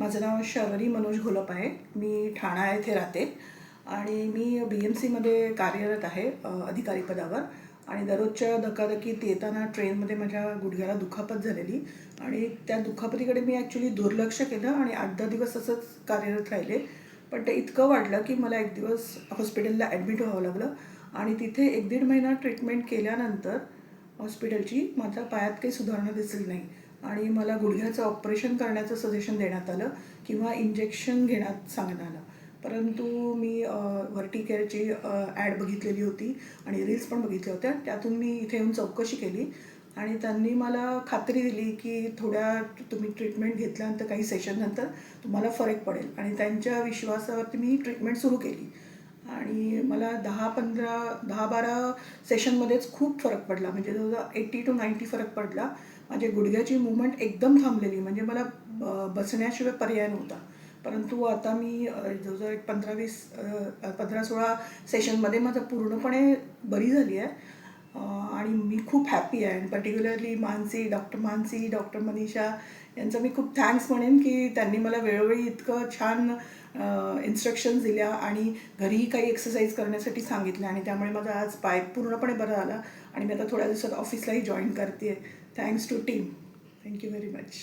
माझं नाव शर्वरी मनोज घोलप आहे. मी ठाणा येथे राहते आणि मी BMCमध्ये कार्यरत आहे अधिकारी पदावर. आणि दररोजच्या धकाधकीत येताना ट्रेनमध्ये माझ्या गुडघ्याला दुखापत झालेली आणि त्या दुखापतीकडे मी ॲक्च्युली दुर्लक्ष केलं आणि 8-10 दिवस असंच कार्यरत राहिले. पण ते इतकं वाढलं की मला एक दिवस हॉस्पिटलला ॲडमिट व्हावं लागलं आणि तिथे 1-1.5 महिना ट्रीटमेंट केल्यानंतर हॉस्पिटलची माझ्या पायात काही सुधारणा दिसली नाही आणि मला गुडघ्याचं ऑपरेशन करण्याचं सजेशन देण्यात आलं किंवा इंजेक्शन घेण्यात सांगण्यात आलं. परंतु मी व्हर्टिकेअरची ॲड बघितलेली होती आणि रील्स पण बघितल्या होत्या. त्यातून मी इथे येऊन चौकशी केली आणि त्यांनी मला खात्री दिली की तुम्ही ट्रीटमेंट घेतल्यानंतर काही सेशननंतर तुम्हाला फरक पडेल आणि त्यांच्या विश्वासावरती मी ट्रीटमेंट सुरू केली आणि मला 10-12 सेशनमध्येच खूप फरक पडला. म्हणजे जवळजवळ 80 to 90 फरक पडला. माझ्या गुडघ्याची मूवमेंट एकदम थांबलेली, म्हणजे मला बसण्याशिवाय पर्याय नव्हता. परंतु आता मी जवळजवळ एक 15-16 सेशनमध्ये माझं पूर्णपणे बरी झाली आहे आणि मी खूप हॅपी आहे. आणि particularly doctor Mansi, doctor Manisha यांचं मी खूप थँक्स म्हणेन की त्यांनी मला वेळोवेळी इतकं छान इन्स्ट्रक्शन्स दिल्या आणि घरीही काही एक्सरसाइज करण्यासाठी सांगितल्या आणि त्यामुळे माझा आज पाय पूर्णपणे बरा झाला आणि मी आता थोड्या दिवसात ऑफिसलाही जॉईन करते आहे. Thanks to team. Thank you very much.